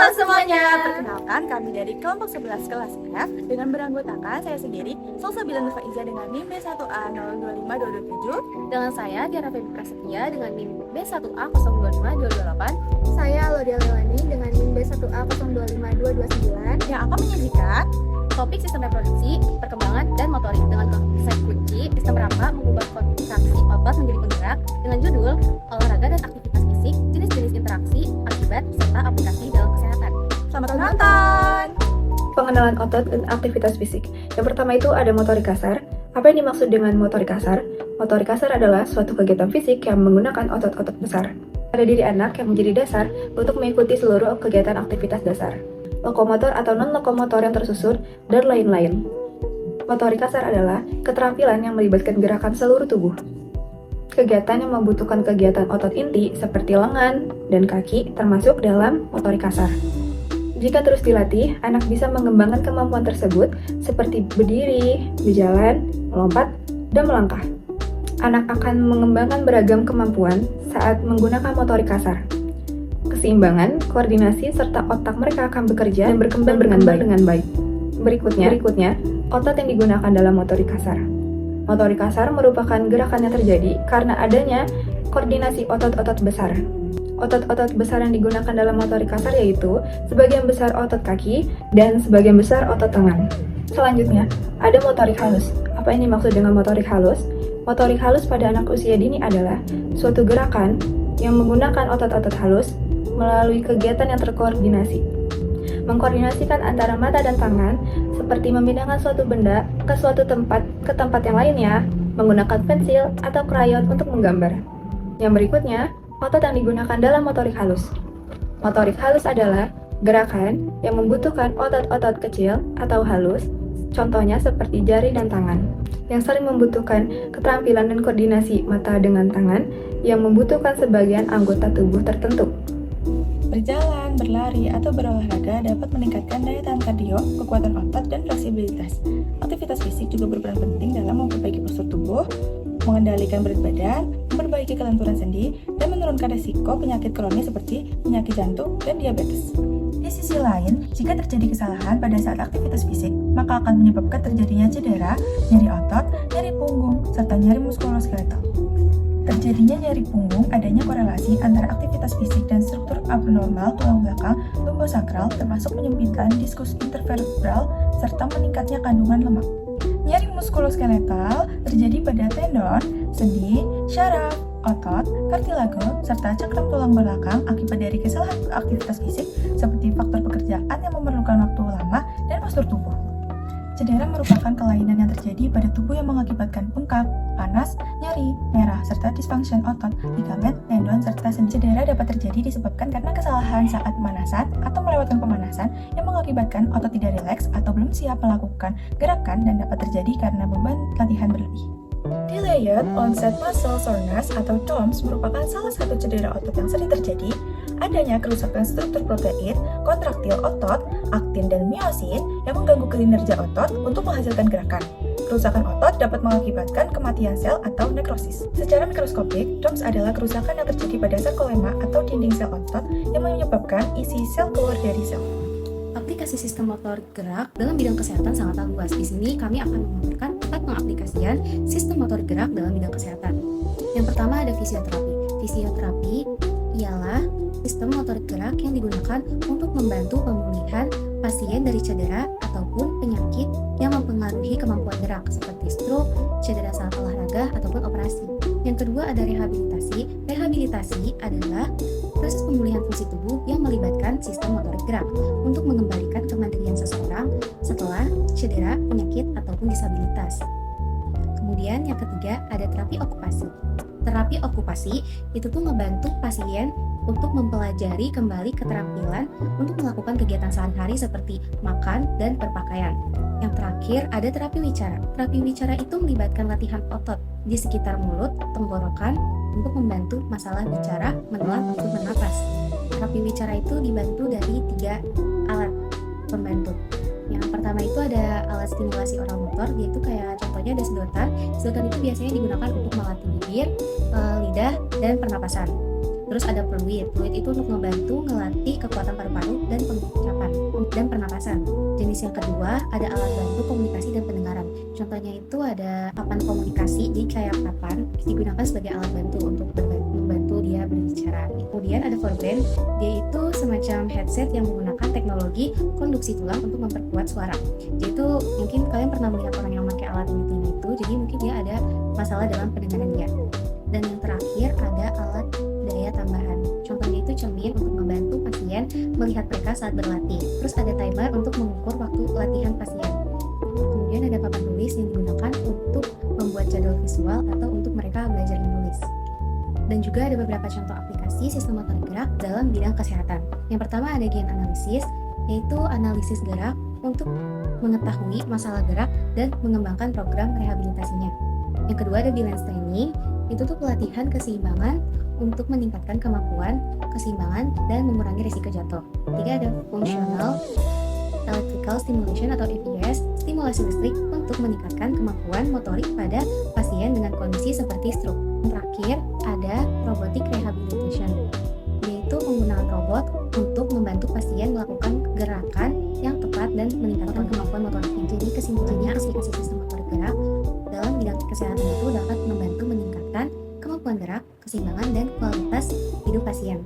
Halo semuanya, perkenalkan kami dari kelompok 11 kelas F dengan beranggotakan saya sendiri, Salsabila Nurfaiza dengan NIM B1A025227, Dengan saya, Tiara Feby Prasetya dengan NIM B1A025228. Saya Lodia Lelani dengan NIM B1A025229 yang akan menyajikan Topik sistem reproduksi, perkembangan, dan motorik dengan konsep kunci sistem rangka mengubah kontraksi otot menjadi penggerak dengan judul olahraga dan aktivitas fisik, jenis-jenis interaksi, akibat, serta aplikasi dalam kesehatan. Selamat menonton! Pengenalan otot dan aktivitas fisik. Yang pertama itu ada motorik kasar. Apa yang dimaksud dengan motorik kasar? Motorik kasar adalah suatu kegiatan fisik yang menggunakan otot-otot besar pada diri anak yang menjadi dasar untuk mengikuti seluruh kegiatan aktivitas dasar, lokomotor atau non-lokomotor yang tersusun, dan lain-lain. Motorik kasar adalah keterampilan yang melibatkan gerakan seluruh tubuh. Kegiatan yang membutuhkan kegiatan otot inti seperti lengan dan kaki termasuk dalam motorik kasar. Jika terus dilatih, anak bisa mengembangkan kemampuan tersebut seperti berdiri, berjalan, melompat, dan melangkah. Anak akan mengembangkan beragam kemampuan saat menggunakan motorik kasar. Keseimbangan, koordinasi, serta otak mereka akan bekerja dan berkembang dengan baik. Berikutnya, otot yang digunakan dalam motorik kasar. Motorik kasar merupakan gerakan yang terjadi karena adanya koordinasi otot-otot besar. Otot-otot besar yang digunakan dalam motorik kasar yaitu sebagian besar otot kaki dan sebagian besar otot tangan. Selanjutnya, ada motorik halus. Apa yang dimaksud dengan motorik halus? Motorik halus pada anak usia dini adalah suatu gerakan yang menggunakan otot-otot halus melalui kegiatan yang terkoordinasi. Mengkoordinasikan antara mata dan tangan seperti memindahkan suatu benda ke suatu tempat ke tempat yang lainnya, menggunakan pensil atau krayon untuk menggambar. Yang berikutnya, otot yang digunakan dalam motorik halus. Motorik halus adalah gerakan yang membutuhkan otot-otot kecil atau halus, contohnya seperti jari dan tangan, yang sering membutuhkan keterampilan dan koordinasi mata dengan tangan yang membutuhkan sebagian anggota tubuh tertentu. Berjalan, berlari, atau berolahraga dapat meningkatkan daya tahan kardio, kekuatan otot, dan fleksibilitas. Aktivitas fisik juga berperan penting dalam memperbaiki postur tubuh, mengendalikan berat badan, memperbaiki kelenturan sendi, dan menurunkan risiko penyakit kronis seperti penyakit jantung dan diabetes. Di sisi lain, jika terjadi kesalahan pada saat aktivitas fisik, maka akan menyebabkan terjadinya cedera, nyeri otot, nyeri punggung, serta nyeri muskuloskeletal. Terjadinya nyeri punggung adanya korelasi antara aktivitas fisik dan struktur abnormal tulang belakang lumbosakral termasuk penyempitan diskus intervertebral serta meningkatnya kandungan lemak. Nyeri muskuloskeletal terjadi pada tendon, sendi, syaraf, otot, kartilago, serta cakram tulang belakang akibat dari kesalahan aktivitas fisik seperti faktor pekerjaan yang memerlukan waktu lama dan postur tubuh. Cedera merupakan kelainan yang terjadi pada tubuh yang mengakibatkan bengkak, panas, nyeri, merah, serta disfunction otot, ligamen, tendon, serta sendi. Cedera dapat terjadi disebabkan karena kesalahan saat pemanasan atau melewatkan pemanasan yang mengakibatkan otot tidak rileks atau belum siap melakukan gerakan dan dapat terjadi karena beban latihan berlebih. Delayed onset muscle soreness atau DOMS merupakan salah satu cedera otot yang sering terjadi. Adanya kerusakan struktur protein, kontraktil otot, aktin dan miosin yang mengganggu kinerja otot untuk menghasilkan gerakan. Kerusakan otot dapat mengakibatkan kematian sel atau nekrosis. Secara mikroskopik, DOMS adalah kerusakan yang terjadi pada sarkolema atau dinding sel otot yang menyebabkan isi sel keluar dari sel. Aplikasi sistem motor gerak dalam bidang kesehatan sangatlah luas. Di sini kami akan memaparkan 4 pengaplikasian sistem motor gerak dalam bidang kesehatan. Yang pertama ada fisioterapi. Fisioterapi ialah sistem motor gerak yang digunakan untuk membantu pemulihan pasien dari cedera ataupun penyakit yang mempengaruhi kemampuan gerak seperti stroke, cedera saat olahraga, ataupun operasi. Yang kedua ada rehabilitasi. Rehabilitasi adalah proses pemulihan fungsi tubuh yang melibatkan sistem motorik gerak untuk mengembalikan kemandirian seseorang setelah cedera, penyakit, ataupun disabilitas. Kemudian yang ketiga ada terapi okupasi. Terapi okupasi itu tuh ngebantu pasien untuk mempelajari kembali keterampilan untuk melakukan kegiatan sehari-hari seperti makan dan berpakaian. Yang terakhir ada terapi wicara. Terapi wicara itu melibatkan latihan otot di sekitar mulut, tenggorokan untuk membantu masalah bicara, menelan, ataupun bernapas. Terapi wicara itu dibantu dari 3 alat pembantu. Yang pertama itu ada alat stimulasi oral motor, yaitu kayak contohnya ada sedotan. Sedotan itu biasanya digunakan untuk melatih bibir, lidah, dan pernapasan. Terus ada peluit. Peluit itu untuk membantu ngelatih kekuatan paru-paru dan pengucapan dan pernapasan. Jenis yang kedua ada alat bantu komunikasi dan pendengaran. Contohnya itu ada papan komunikasi, jadi kayak papan digunakan sebagai alat bantu untuk membantu dia berbicara. Kemudian ada foreband, dia itu semacam headset yang menggunakan teknologi konduksi tulang untuk memperkuat suara. Jadi itu mungkin kalian pernah melihat orang yang pakai alat ini itu, jadi mungkin dia ada masalah dalam pendengaran dia. Dan yang terakhir ada alat daya tambahan. Contohnya itu cermin untuk membantu pasien melihat mereka saat berlatih. Terus ada timer untuk mengukur waktu latihan pasien. Kemudian ada papan tulis yang digunakan untuk membuat jadwal visual atau untuk mereka belajar menulis. Dan juga ada beberapa contoh aplikasi sistem motor gerak dalam bidang kesehatan. Yang pertama ada gain analysis, yaitu analisis gerak untuk mengetahui masalah gerak dan mengembangkan program rehabilitasinya. Yang kedua ada balance training, itu tuh pelatihan keseimbangan untuk meningkatkan kemampuan, keseimbangan, dan mengurangi risiko jatuh. Ketiga ada functional electrical stimulation atau EPS, stimulasi listrik untuk meningkatkan kemampuan motorik pada pasien dengan kondisi seperti stroke. Yang terakhir ada robotic rehabilitation, yaitu penggunaan robot untuk membantu pasien melakukan gerakan yang tepat dan meningkatkan kemampuan motoriknya. Jadi kesimpulannya aplikasi sistem motor gerak dalam bidang kesehatan itu dapat membantu meningkatkan kemampuan gerak, keseimbangan, dan kualitas hidup pasien.